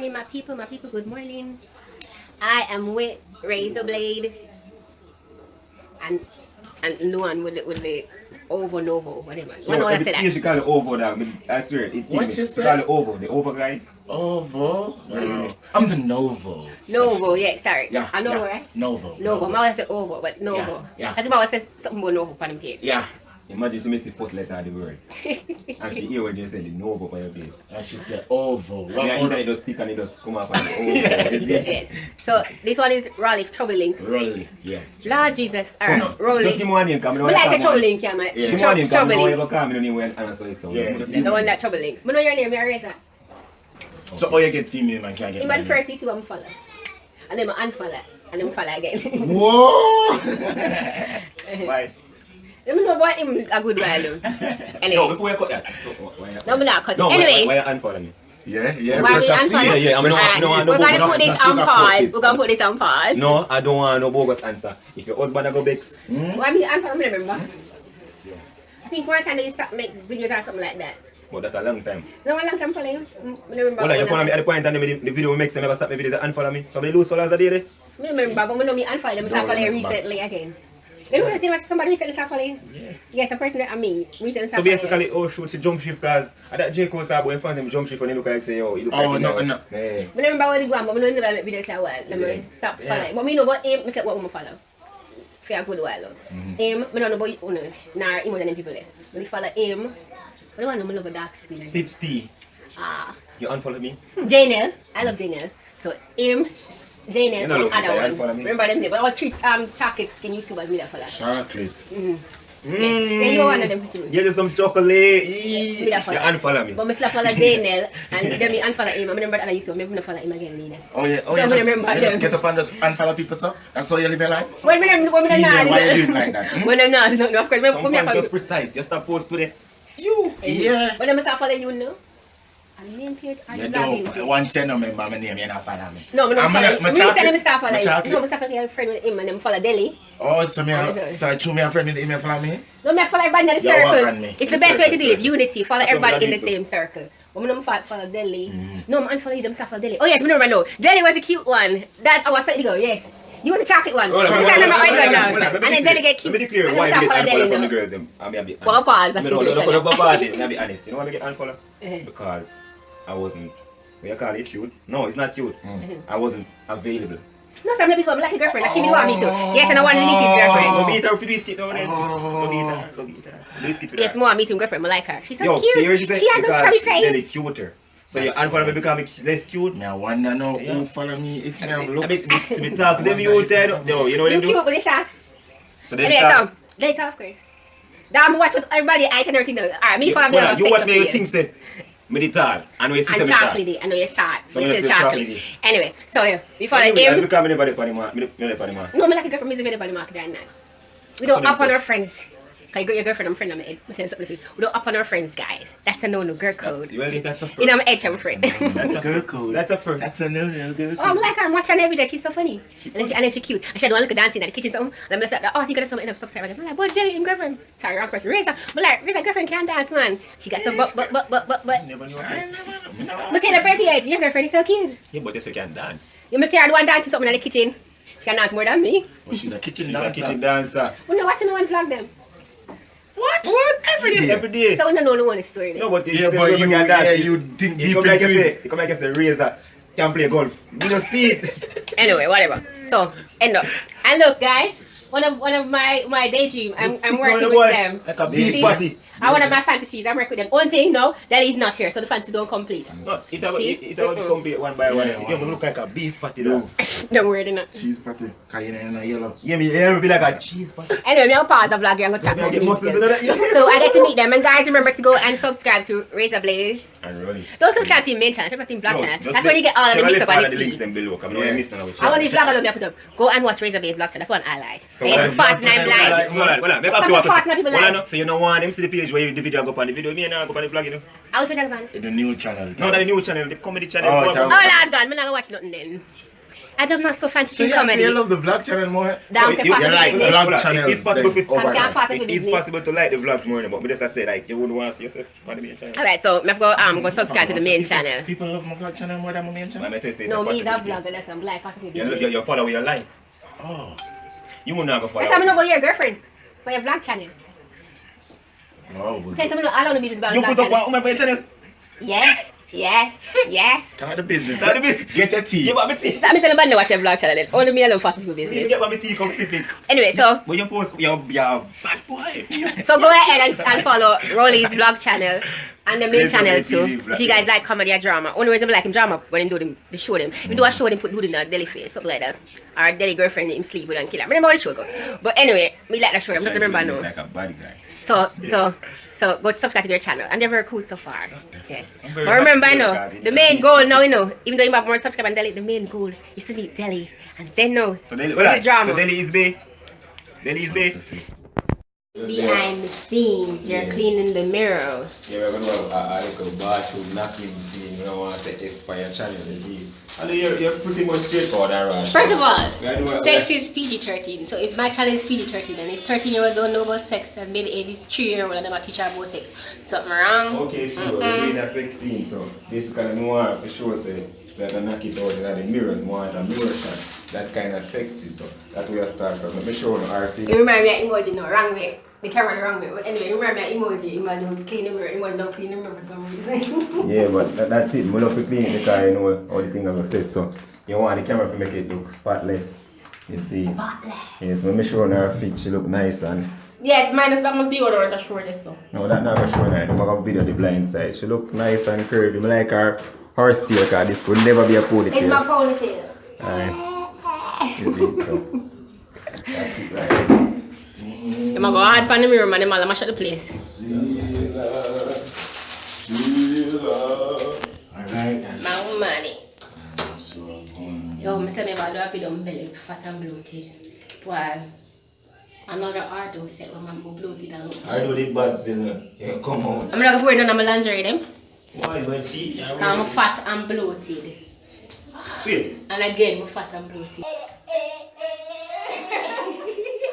morning, my people, good morning. I am with Razablade and no one with the Ovo Novo, whatever. So one I said that. You should call it Ovo now. I swear, What you say? Call it Ovo, the Ovo guy. Ovo? No. I'm the Novo. Novo, yeah, sorry. Yeah. I know, yeah. right? Novo. Novo. I always say Ovo, but Novo. Yeah. I think I always say something about Novo for them page. Yeah. Imagine she makes the first letter of the word. And she hear when you say the Novo for your page. And she said Ovo. What it does stick and it does come up and Ovo. Yes. So this one is Rolly Trouble Link. Rolly, yeah. Lord Jesus. Alright, Rolly. Just give me one name, come on. I like the Trouble Link, yeah, man. Give me one name, come Trouble on. Link. Come on, when answer it. Yeah. The one that Trouble Link. I know your name, you're Razor. So you get female and can't get In my first YouTube, I'm follow. And then I unfollow. And then follow again. Whoa! Why? Let me know about him a good while though. Anyway. No, before you cut that. No, I'm not cutting. No, anyway. why you unfollow me? Yeah. Why we unfollow? Yeah, We're gonna put this on pause. We're gonna put this on pause. No, I don't want no bogus answer. If your husband a go bex. Why me unfollow? I remember. I think one time they start make videos or something like that. But that's a long time. No, a long time follow you. I remember. Well, you follow me at the point and the video makes them never stop my videos and unfollow me. Somebody lose followers a day. I remember, but we know me unfollow them. I start following recently again. You know what somebody recently started following? Yeah. Yes, a person that I mean recently started. So basically, oh shoot, she jump shift cause that J Cole talk about in front of him jump shift and he look like say, yo, he look like. Oh no. I remember what they go on, but I don't know make videos like what. Let me stop following. But me know what aim, I said what we follow. For a good while. Aim, I don't know about you, nah, him than people there. When you follow aim, I don't want to love a dark skin. Sips tea. You unfollow me? Janelle, I love Janelle. So aim. Janelle, you know, other one. Remember them there, but I was three chocolate skin YouTubers me that follow. Chocolate. Yeah, you one of them too. Get you some chocolate. You unfollow me. But I still follow Janelle and then me unfollow him. I remember that on YouTube, maybe not follow him again neither. Oh yeah, so I remember them. Get up and just unfollow people so? That's how you live your life? When I'm not. Why you do it like that? When I'm not, no, of course. Some fans just precise, you start post today. You! Yeah. When I'm start following you now. On the main page, you don't want to remember my name, you're not follow me. No, I'm not following. I'm start following. No, I'm start following a friend with him and them follow Delhi. Oh, so true me a friend with him and follow me? No, I follow everybody in the circle. It's the best way to do it, unity. Follow everybody in the same circle. But I don't follow Delhi. No, I'm unfollow you, them start follow Delhi. Oh yes, I remember now. Delhi was a cute one. That's our second go, yes. You was a chocolate one. I remember how I got now. And then Delhi get cute. Let me be clear, why you get unfollow from the girls? I'm going to be honest. Well, pause, that's the situation. No, pause it. I'm going to be honest. You know why I get unfollow? Because I wasn't, what you call it, cute? No, it's not cute. I wasn't available. No, some people like a girlfriend. She didn't want me to. Yes, and I want to meet his girlfriend. Don't beat her for this skit now then. Don't beat her. Do skit with her. Yes, more meet him girlfriend. I like her. She's so cute. She has a chubby face. Really cuter. So you unfollow me become less cute? I wonder now who follow me if me have looks. To be talk to them you tell no, you know what they do? You cute with the shot. So then anyway, so let's talk, Chris. Damn, watch what everybody eye and everything now. Alright, me for me. You watch me you think say me the tall and we see some shot. I know you're short. So you still chocolate. Anyway, so yeah, before I game. I become anybody for the mark. No, me like a girlfriend. Me is very market right now. We don't up on our friends. Cause your girlfriend, I'm friend of my head. We don't up on our friends, guys. That's a no-no girl code. Well, that's a first. You know, I'm edge, I'm friend. That's a girl code. That's a first. That's a no-no girl code. Oh, I'm like her. I'm watching her every day. She's so funny. And then she's cute. And she had one look at dancing at the kitchen. And I'm like, oh, you got some enough subtitles. I'm like, but Jelly and girlfriend. Sorry, wrong person. Reza. I'm like, Reza, girlfriend can't dance, man. She got some but. Never know. But Taylor Perry, your girlfriend is so cute. Yeah, but they say can't dance. You must see her the one dancing something in the kitchen. She can dance more than me. Oh, she's a kitchen dancer. We're not watching no one vlog them. What? Every day. So we don't know no one story. No, but you think deep come like I say, Razor can play golf. You don't see it. Anyway, whatever. So end up. And look, guys, one of my daydream. I'm working with them. Like a big body. And one of my fantasies, I'm working with them. One thing, no, that is not here, so the fantasy don't complete. No, it will complete one by one. You look like a beef patty though. Don't worry, they're not. Cheese patty. Cayenne and yellow. Yeah, me be like a cheese patty. Anyway, I'll pause the vlog here and go chat about me. So I get to meet them. And guys, remember to go and subscribe to Razabladetv. And Rolly. Don't subscribe to main channel, subscribe to vlog channel. That's where you get all of the mix up on the links them below. I want the vlog alone, put up. Go and watch Razabladetv vlog channel. That's one I like. So fast and I'm blind. So you don't want them see the page where the video go up on the video. Me and I go on the vlog, you know. I was with that man. The new channel. No, the new channel, the comedy channel. Oh, Lord God, I'm not gonna watch nothing then. I don't know so fancy So comedy. you love the vlog channel more? Damn, You like it- vlog channels It's possible then to over Can't pass it it with is business. possible to like the vlogs more, but just I say like you wouldn't want to see yourself on the main channel. Alright, so I'm go subscribe to the main channel. People love my vlog channel more than my main channel? I'm say it's No, a me that possibility. vlogger, that's some life fancy You business. you follow your life. Oh. You will not go follow. That's how I know about your girlfriend for your vlog channel. Oh, good. Tell someone I don't know business about You vlog put up channel. one woman for your channel. Yes, yes, yes. Start the business. Start the business. Get your tea. You want me tea? So I'm saying nobody know watch your vlog channel then. Only me alone fast people You business. get me tea, come sit it. Anyway, so When you post, you're bad boy. so go ahead and follow Rolly's vlog channel and the main Razabladetv channel too. vlog. If you guys like comedy or drama. Only reason I like him drama when him do the show them. If he do a show them put dude in a deli face, something like that. Or a deli girlfriend him sleep with and kill her. Remember how the show go. But anyway, me like the show them, just remember now. Like a bad guy. So go subscribe to their channel and they're very cool so far. Yes. I'm very But remember happy now, because the it's main a goal peace now, you know, even though you have more subscribers and Delhi, the main goal is to beat Delhi. And then now, So Delhi, the drama. so Delhi is B. Delhi is B. Behind the scenes, they're cleaning the mirror. Yeah, we're going to have a little bathroom knocking scene. We don't want to say Aspire channel, you see. And you're pretty much straightforward around. First of all, Yeah, do what- sex is PG-13. So if my channel is PG-13 and if 13-year-olds don't know about sex and maybe if it's 3-year-old and I'm teach her about sex, something wrong. Okay, sure. We're at 16, so basically more for sure say we're gonna knock it out in the mirror, more at a mirror shot. That kind of sexy, so that's where I start from. Let me show you our face. You remind me of emoji, no, wrong way. The camera the wrong way. But anyway, you remind me of emoji. Emoji don't clean the mirror. Emoji don't clean the mirror for some reason. Yeah, but that's it. We love to clean it because you know how the thing I was said. So you want the camera to make it look spotless. You see? Spotless. Yes, when me show her fit, she look nice and Yes, minus that my deodorant to show this so. no, that not gonna show her. I'm gonna video the blind side. She look nice and curvy. I like her hairstyle because this could never be a ponytail. It's my ponytail. Alright. You see? So that's it right. I'm gonna go hard on the mirror, man. I'm gonna mash up the place. Alright. My money. Yo, I said me about to be done belly, fat and bloated. Well, another art though said when I'm bloated and look. I do the bad still. Yeah, come on. I'm not gonna wear none of my lingerie them. Why? But she. I'm fat and bloated. Sweet. And again, I'm fat and bloated.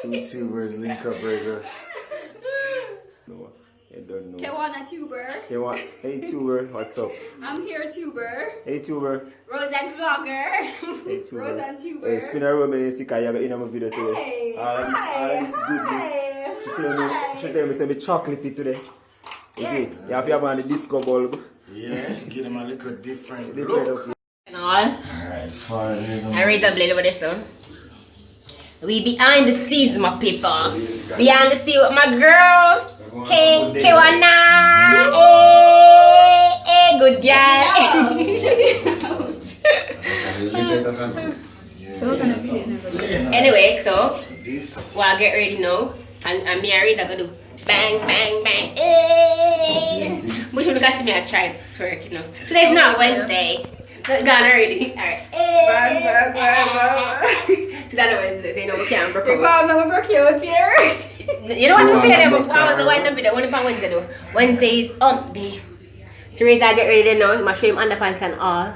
Two YouTubers link up, Raza. No, I don't know. Kewana tuber. Hey, what? Hey, tuber, what's up? I'm here tuber. Hey, tuber. Roseanvlogger. Hey, tuber. Roseanne tuber. Hey, spin a room and see you in my video today. Hey, All of this goodness. She tell me, say me chocolatey today. You see, you have to have on the disco bulb. Yeah, give them a little different Different look. of- And all. Alright, fine. I Razabladetv over this one. We behind the scenes, my people. Behind the scenes with my girl. Kewana. Hey, good girl. Anyway, so well, I get ready now. And me and Reza gonna do bang, bang, bang. Hey. But you look at me, I try to work, you know. Today's not Wednesday. Gone already. Alright. Bang, bang, bang, bang. Today's not Wednesday, so you know we can't You're propose. calling them a cute here. You know what I'm saying? But I was the one video. Only for Wednesday though. Wednesday is day. So Reza get ready there now. I'm gonna show him underpants and all.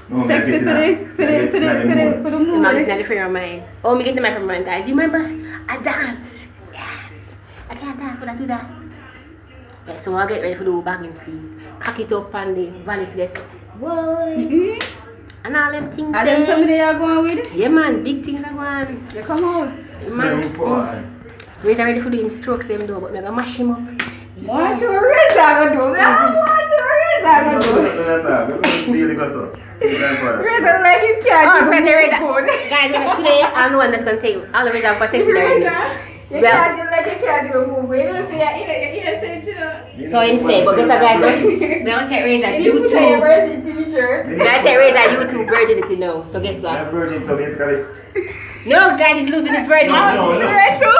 No, Sexy today. For the I'm mood. not getting the free of mine. Oh, me get the from mine, guys. You remember? I dance. Yes. I can't dance, but I do that. Yeah, so I'll get ready for the banging scene. Cock it up on the vanity desk. What? And all them things. And then somebody are going with? Yeah, man. Big things are going. They come out. Man. Simple. Reza ready for doing strokes them though, but I'm gonna mash him up. What's your Reza gonna do? What's your Reza gonna do? Reza like you Oh, can't do Professor Reza. good. Guys, today I'm the one that's gonna take all the Reza for sex with her. Reza, you can't do like you can't do a move. You don't say you're innocent, you know. So him say, but guess what guys, I'm gonna take Reza to You put your YouTube. virgin t-shirt. I'm gonna take Reza YouTube virginity now. So guess what? That virgin, so basically. No, guys, he's losing his virginity. No, no. You're too.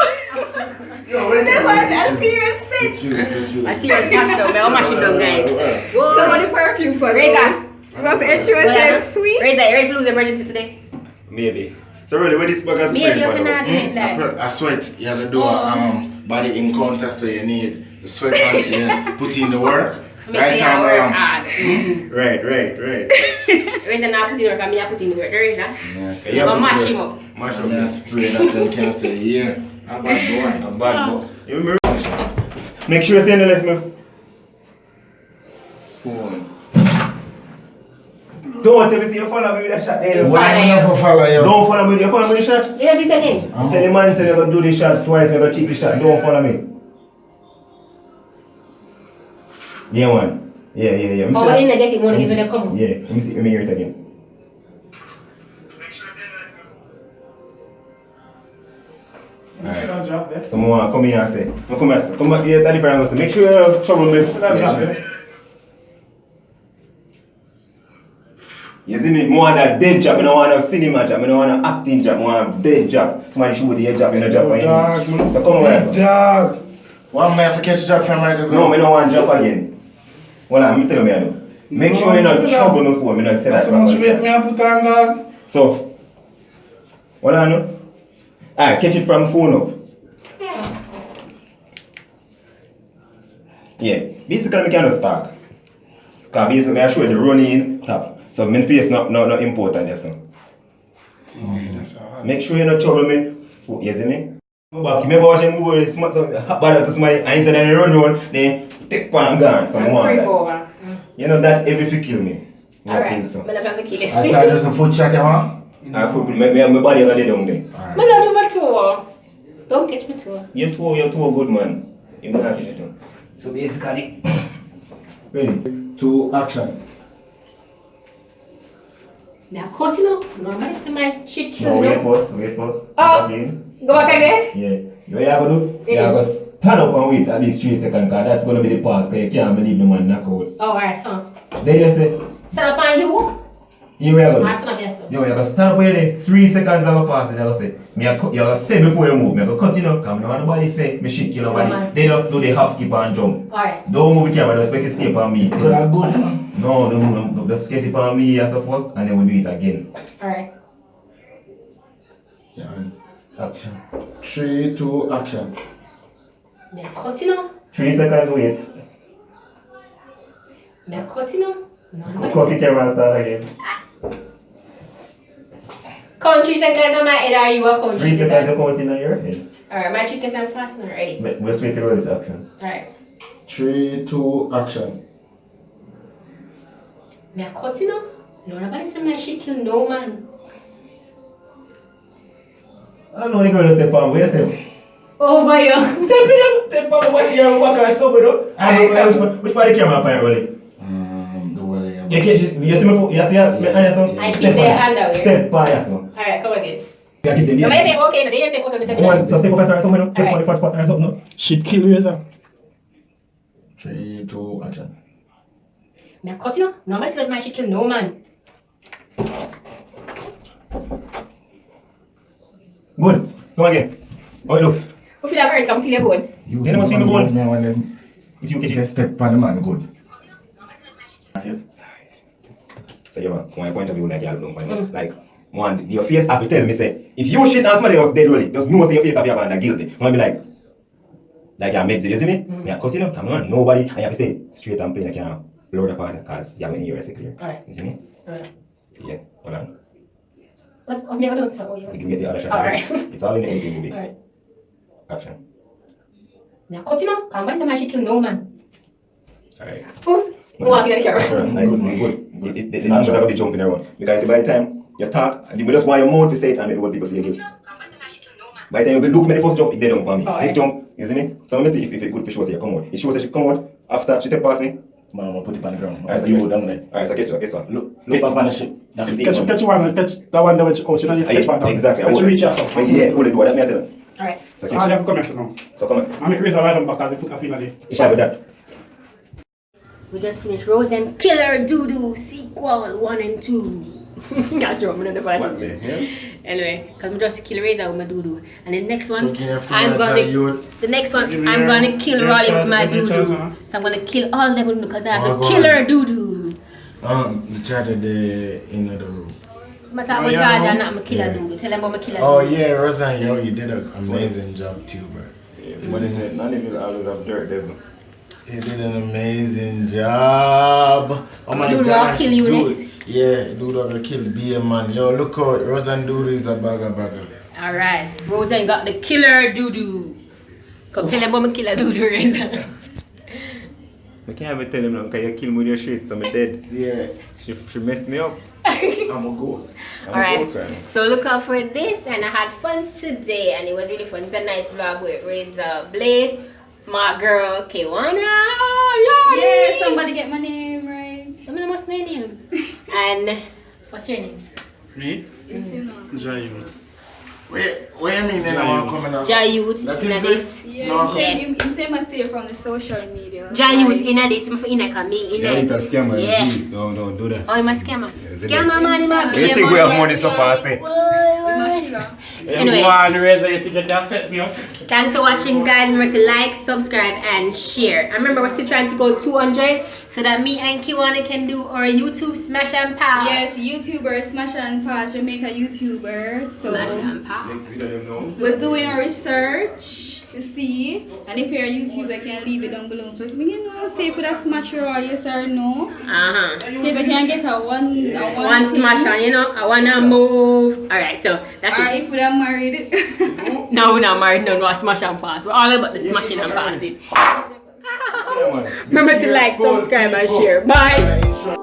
That was a serious thing. A serious mash down, I'm mashing down, guys. Somebody perfume for me. Reza. You want to ensure yourself sweet? Reza, you ready to lose your virginity today? Maybe. So really, when this bag is Maybe you cannot do it that. I sweat. You have to do a body encounter, so you need the sweat on, yeah, put in the work. Right time work around. hard. Right. Reza not put in work, and me I put in the work. Reza. Yeah, I'm gonna mash him up. Mash I'm gonna spray that them can say, yeah, I'm bad boy. A bad boy. You remember? Make sure you send the left me phone. Don't tell me see you follow me with that shot there. Why am I not follow you? Don't follow me. You follow me with the shot. Yes, it's again. Tell the man say you gonna do the shot twice, me gonna cheat the shot. Don't follow me. Yeah, man. Yeah. Oh, well, you not get it, one is when they come. Yeah, let me hear it again. Alright. So I want to come in and say, come back here, that different house. Make sure you don't trouble me. You see me, more than a dead job, I don't want a cinema job, I don't want an acting job, I want a dead job. Somebody shoot your job, you know job for you. So come on, sir. Dog. One man for catch a job from right as well. No, I don't want a job again. Well, I'm telling you, I do. Make sure you're not trouble me for me, not say that. So much weight me I put on, dog. So, what I know? Alright, catch it from the phone up. Yeah, basically I can't start. Because basically I show the running top. So my face not important there, so. Make sure you not trouble me. You see me? But remember watching movie with smart bad to somebody and instead of the run, then take pan and gone. Someone. You know that if you kill me. I think so. I'm not kill it. I saw just a foot shot, you want? I feel my body already down there. I'm not do my tour. Don't catch me tour. You're too good, man. You're not catch it too. So basically, ready? To action. Now continue. Normally somebody should kill No, you. wait first. Oh. Go back again? Yeah. You know what you have to do? You have to stand up and wait at least 3 seconds because that's going to be the pass because you can't believe the man knock out. Oh, alright, son. Then you say, Stand up on you? you will go. Or stand up yourself? Yo, you have to stand up here 3 seconds of a pass and you have to say, you have to say before you move. You have to cut it up because nobody say, me shit kill nobody. They don't do the hop, skip and jump. Alright. Don't move the camera, just make it stay on me. Could I go there? No, don't move. Just get it on me as a first and then we'll do it again. Alright. Yeah. Action. 3, 2, action. Now continue. 3 seconds wait. Now continue. Cut the camera and start again. Count 3 seconds on my head or you will count 3 seconds you count in your head. Alright, my trick is I'm fast and ready. Just wait to roll this action. Alright. 3, 2, action. Now continue. No, nobody say my shit kill no man. I don't know you're going to step on. Where step? Over you. Step on what you're walking or something though. Which part of the camera up here, Rolly? The way You see my hand? I keep the hand away. Step on that one. Alright, come again. You keep No, the I say okay, no, they say okay, Come on, so step up and somewhere now. Step on the front part and something now. Shit kill you, sir. 3, 2, action. Now continue. Nobody say my shit kill no man. Good. Come again. Oh, look. Who feel that hurt? Come feel your bone. You must feel the bone. If you step on the man, good. So yeah, man, from my point of view, like, like, one, your face have to tell me, say, if you shit and somebody else dead, really, just know say your face have to have guilty. I'm be like you make it, you see me? Me continue, come on, nobody, and you have to say, straight and plain, I can't blow the part because you have an ear, clear. Alright. You see me? Alright. Yeah, hold on. What? I'm going to do so. You can get the other shot. Alright. It's all in the editing movie. Alright. Action. Now continue. Come on, somebody shit kill no man. Alright. Who's walking the camera? Sure, like, good. The numbers are going to be jumping around. Because by the time you talk, we just want your mouth to say it and maybe what people say again. By the time you look at the first jump, it dead on for me. Next jump, you see me? So let me see if it's good for sure say you come out. If she say she come out, after she take past me, Man, I'm gonna put it on the ground. Alright, so You go down there. Alright, so catch one. Look up on the ship. That's the Catch one, catch that one that which out. You don't need to catch one down. Exactly. Catch reach yourself. Yeah, hold it, that me I tell you. Alright. So I catch. have comments now. So come on. I make Razor light on back as he put a fin on it. It's with that. We just finished Rose and Killer Doodoo sequel 1 and 2. Not sure, I'm not What the hell? Anyway, because we just kill Razor with my doodoo. And the next one, Okay, I'm gonna kill Rolly with my doodoo. So I'm gonna kill all them with me because I have the killer doodoo. The charger there in the room. I'm talking about charger, not my killer doodoo. Tell them about my killer doodoo. Oh yeah, Roseanne, yo, you did an amazing job too, bro. Somebody said, none of you always have dirt devil. He did an amazing job. Oh my Dude, gosh, kill you dude. next. Yeah, dude, I'm gonna kill be a man. Yo, look out, Rose and Dude is a bagger. Alright, Rosa got the killer doo-doo. Come tell them what my killer doo-doo is. I can't even tell him now because you kill me with your shit, so I'm dead. Yeah, She messed me up. I'm a ghost. I'm a Alright, ghost right now. so look out for this, and I had fun today, and it was really fun. It's a nice vlog with Razablade, my girl Kiwana. Yeah, somebody get my name right. Someone must name him. And what's your name? Me? You too know. Jayu. Wait, what you mean then I want coming out? Jayut That in is this. it? Yeah, No, you say must stay from the social media. Jayut in this. I'm for in a me in Yeah, it. it's a scammer. Yeah. Please, don't do that. Oh, I'm a scammer. Yes, it Scammer man, him a You think we have money so fast, eh? Anyway. Go on, Reza, you think that set me up? Thanks for watching, guys. Remember to like, subscribe, and share. And remember, we're still trying to go 200 so that me and Kiwana can do our YouTube smash and pass. Yes, YouTuber, Smash and Pass, Jamaica YouTuber. So Smash and pass. Next video, know. we're doing our research to see, and if you're a YouTuber, can leave it down below. But you know, say if you smash or yes or no. See if I can get a one One smash on, you know. I wanna move. Alright, so that's or it. if we're married. No, we're not married. No, smash and pass. We're all about the smashing and passing. Yeah, man. Remember to like, subscribe, and share. Bye.